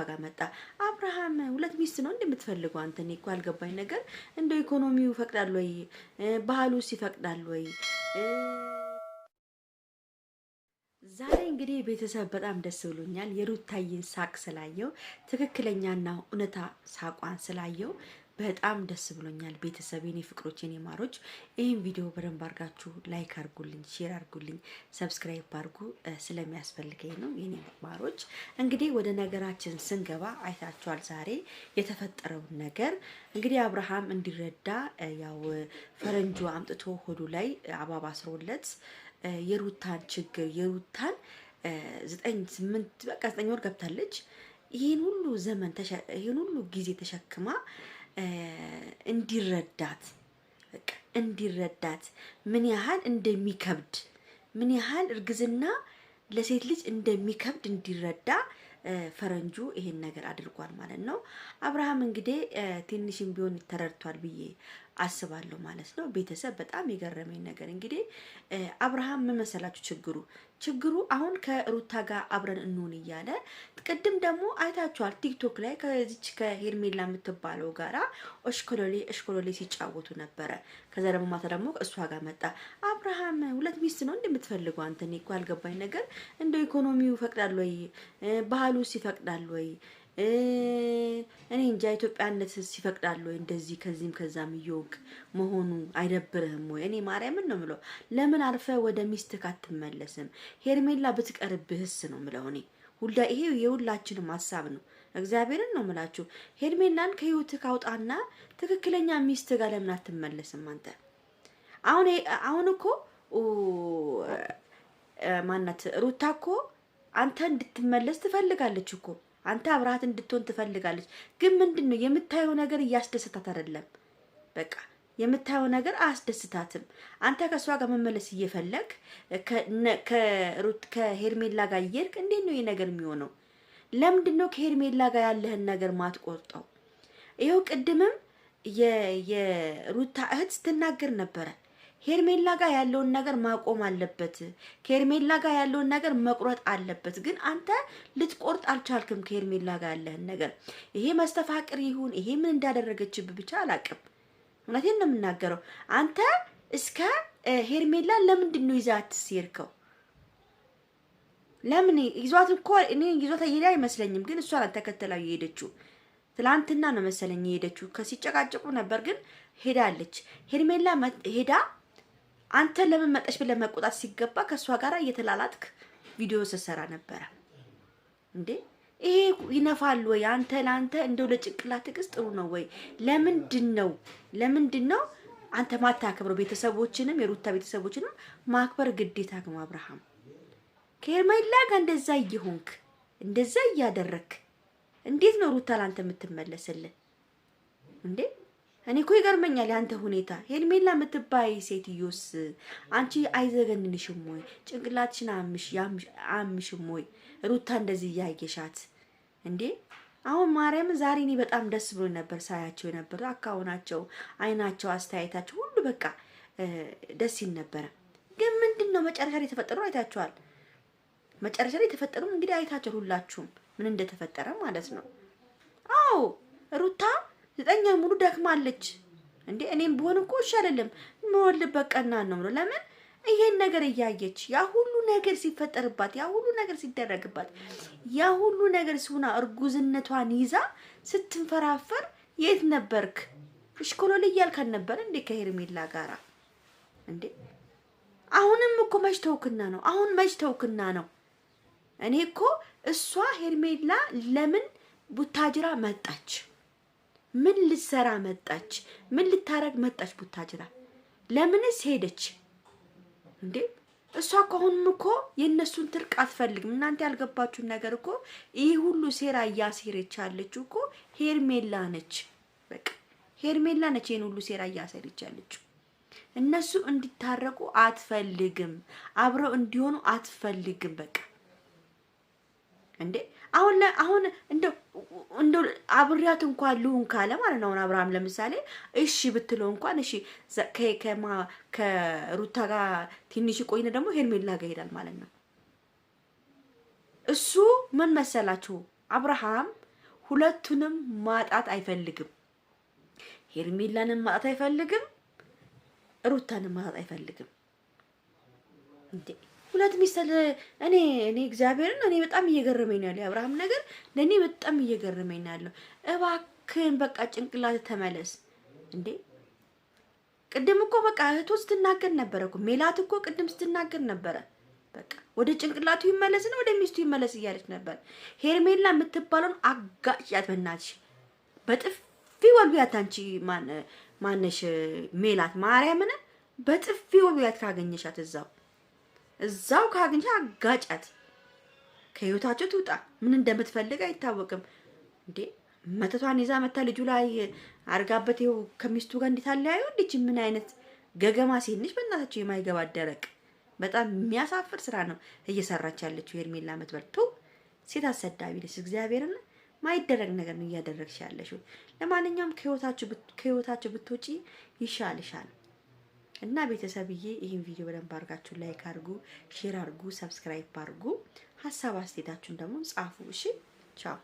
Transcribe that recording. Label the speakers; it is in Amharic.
Speaker 1: ጋር መጣ። አብርሃም ሁለት ሚስት ነው እንደምትፈልገው አንተ? እኔ እኮ ያልገባኝ ነገር እንደው ኢኮኖሚው ይፈቅዳል ወይ ባህሉስ ይፈቅዳል ወይ? ዛሬ እንግዲህ ቤተሰብ በጣም ደስ ብሎኛል። የሩታዬን ሳቅ ስላየው ትክክለኛና እውነታ ሳቋን ስላየው በጣም ደስ ብሎኛል። ቤተሰብ የኔ ፍቅሮች የኔ ማሮች ይህን ቪዲዮ በደንብ አድርጋችሁ ላይክ አድርጉልኝ፣ ሼር አድርጉልኝ፣ ሰብስክራይብ አድርጉ ስለሚያስፈልገኝ ነው የኔ ማሮች። እንግዲህ ወደ ነገራችን ስንገባ አይታችኋል ዛሬ የተፈጠረውን ነገር። እንግዲህ አብርሃም እንዲረዳ ያው ፈረንጁ አምጥቶ ሆዱ ላይ አባባ አስሮለት የሩታን ችግር የሩታን 9 ወር ገብታለች። ይሄን ሁሉ ዘመን ይሄን ሁሉ ጊዜ ተሸክማ እንዲረዳት ምን ያህል እንደሚከብድ ምን ያህል እርግዝና ለሴት ልጅ እንደሚከብድ እንዲረዳ ፈረንጁ ይሄን ነገር አድርጓል ማለት ነው። አብርሃም እንግዲህ ትንሽም ቢሆን ተረድቷል ብዬ አስባለሁ ማለት ነው። ቤተሰብ በጣም የገረመኝ ነገር እንግዲህ አብርሃም ምን መሰላችሁ ችግሩ አሁን ከሩታ ጋር አብረን እንሆን እያለ ቅድም አይታችኋል ቲክቶክ ላይ ከዚች ከሄርሜላ የምትባለው ጋራ እሽኮሎሌ ሲጫወቱ ነበረ። ከዛ ማታ እሷ ጋር መጣ። አብርሃም ሁለት ሚስት ነው እንደምትፈልገው አንተ? እኔ እኮ ያልገባኝ ነገር እንደው ኢኮኖሚው ይፈቅዳል ወይ ባህሉስ ይፈቅዳል ወይ? እኔ እንጃ ኢትዮጵያነት ሲፈቅዳል ወይ እንደዚህ ከዚህም ከዛም ይወቅ መሆኑ አይደብርህም ወይ? እኔ ማርያምን ነው ምለው። ለምን አርፈ ወደ ሚስትህ አትመለስም? ሄርሜላ ብትቀርብህስ ነው ምለው። እኔ ይሄ የሁላችንም ሐሳብ ነው። እግዚአብሔርን ነው ምላችሁ። ሄርሜላን ከህይወትህ አውጣና ትክክለኛ ሚስትህ ጋር ለምን አትመለስም አንተ? አሁን እኮ ማናት ሩታ እኮ አንተ እንድትመለስ ትፈልጋለች እኮ። አንተ አብራት እንድትሆን ትፈልጋለች። ግን ምንድነው የምታየው ነገር እያስደስታት አይደለም። በቃ የምታየው ነገር አያስደስታትም። አንተ ከሷ ጋር መመለስ እየፈለግ ከሄርሜላ ጋር እየሄድክ እንዴት ነው ይሄ ነገር የሚሆነው? ለምንድነው ከሄርሜላ ጋር ያለህን ነገር ማትቆርጠው? ይሄው ቅድምም የሩታ እህት ስትናገር ነበረ። ሄርሜላ ጋር ያለውን ነገር ማቆም አለበት። ከሄርሜላ ጋር ያለውን ነገር መቁረጥ አለበት። ግን አንተ ልትቆርጥ አልቻልክም ከሄርሜላ ጋር ያለህን ነገር። ይሄ መስተፋቅር ይሁን ይሄ ምን እንዳደረገችብህ ብቻ አላቅም። እውነቴን ነው የምናገረው። አንተ እስከ ሄርሜላ ለምንድን ነው ይዛት ሲርከው? ለምን ይዟት እኮ እኔ ይዟት እየሄደ አይመስለኝም። ግን እሷ ተከተለው የሄደችው ትላንትና ነው መሰለኝ የሄደችው። ከሲጨቃጨቁ ነበር ግን ሄዳለች። ሄርሜላ ሄዳ አንተ ለምን መጣሽ ብለህ መቆጣት ሲገባ ከሷ ጋር እየተላላጥክ ቪዲዮ ሰሰራ ነበር እንዴ? ይሄ ይነፋል ወይ? አንተ ላንተ እንደው ለጭቅላትክስ ጥሩ ነው ወይ? ለምንድነው አንተ ማታከብረው? ቤተሰቦችንም የሩታ ቤተሰቦችንም ማክበር ግዴታ ነው። አብርሃም ከሄርሜላ ጋር እንደዛ እየሆንክ እንደዛ እያደረክ እንዴት ነው ሩታ ላንተ የምትመለስልህ እንዴ? እኔ እኮ ይገርመኛል ያንተ ሁኔታ። ሄርሜላ የምትባይ ሴትዮስ አንቺ አይዘገንንሽም ወይ? ጭንቅላትሽን አምሽም ወይ? ሩታ እንደዚህ እያየሻት እንዴ? አሁን ማርያም ዛሬ እኔ በጣም ደስ ብሎ ነበር ሳያቸው ነበር። አካውናቸው፣ አይናቸው፣ አስተያየታቸው ሁሉ በቃ ደስ ይል ነበር። ግን ምንድነው መጨረሻ ላይ የተፈጠረው አይታችኋል። መጨረሻ ላይ የተፈጠረው እንግዲህ አይታችኋል ሁላችሁም ምን እንደተፈጠረ ማለት ነው። አዎ ሩታ 9 ሙሉ ደክማለች እንዴ? እኔም ቢሆን እኮ እሺ አይደለም ሞል በቀና ነው። ለምን ይሄን ነገር እያየች ያ ሁሉ ነገር ሲፈጠርባት ያ ሁሉ ነገር ሲደረግባት ያ ሁሉ ነገር ሲሆና እርጉዝነቷን ይዛ ስትንፈራፈር የት ነበርክ? እሽኮሎል እያልካን ነበር እንዴ ከሄርሜላ ጋራ እንዴ? አሁንም እኮ መሽተውክና ነው። አሁን መሽተውክና ነው። እኔ እኮ እሷ ሄርሜላ ለምን ቡታጅራ መጣች? ምን ልትሰራ መጣች? ምን ልታረግ መጣች? ቡታጅራ ለምንስ ሄደች እንዴ? እሷ አሁንም እኮ የነሱን ትርቅ አትፈልግም። እናንተ ያልገባችሁን ነገር እኮ ይሄ ሁሉ ሴራ እያሴረች ያለችው እኮ ሄርሜላ ነች። በቃ ሄርሜላ ነች ይሄን ሁሉ ሴራ እያሴረች ያለችው። እነሱ እንዲታረቁ አትፈልግም። አብረው እንዲሆኑ አትፈልግም። በቃ እንዴ አሁን እንደው አብሪያት እንኳን ልሁን ካለ ማለት ነው። አብርሃም ለምሳሌ እሺ ብትለው እንኳን እሺ ከሩታ ጋር ትንሽ ቆይነ ደግሞ ሄርሜላ ጋር ይሄዳል ማለት ነው። እሱ ምን መሰላችሁ አብርሃም ሁለቱንም ማጣት አይፈልግም። ሄርሜላንም ማጣት አይፈልግም፣ ሩታንም ማጣት አይፈልግም። እንዴ ሁለት ሚስት እኔ እግዚአብሔርን እኔ በጣም እየገረመኝ ነው ያለው አብርሃም ነገር ለኔ በጣም እየገረመኝ ነው ያለው። እባክህን በቃ ጭንቅላት ተመለስ እንዴ። ቅድም እኮ በቃ እህቱ ስትናገር ነበረ እኮ ሜላት እኮ ቅድም ስትናገር ነበረ። በቃ ወደ ጭንቅላቱ ይመለስ ነው ወደ ሚስቱ ይመለስ እያለች ነበር። ሄርሜላ የምትባለውን አጋጭያት በእናትሽ በጥፊ ወልቢያት። አንቺ ማነሽ ሜላት ማርያምን በጥፊ ወልቢያት ካገኘሻት እዛው ካገኘሽ አጋጫት። ከህይወታቸው ትውጣ። ምን እንደምትፈልግ አይታወቅም እንዴ። መተቷን ይዛ መታ ልጁ ላይ አርጋበት ይኸው ከሚስቱ ጋር እንዲታለያዩ ልጅ ምን አይነት ገገማ ሲንሽ በእናታችሁ የማይገባ ደረቅ በጣም የሚያሳፍር ስራ ነው እየሰራች ያለችው ሄርሜላ መትበልቱ ሴት አሰዳቢ ልጅ እግዚአብሔርን ማይደረግ ነገር ነው እያደረግሽ ያለሽው። ለማንኛውም ከህይወታችሁ ብትወጪ ይሻልሻል። እና ቤተሰብዬ ይሄን ቪዲዮ በደንብ አድርጋችሁ ላይክ አድርጉ፣ ሼር አድርጉ፣ ሰብስክራይብ አድርጉ። ሐሳብ አስተያየታችሁን ደግሞ ጻፉ። እሺ ቻው።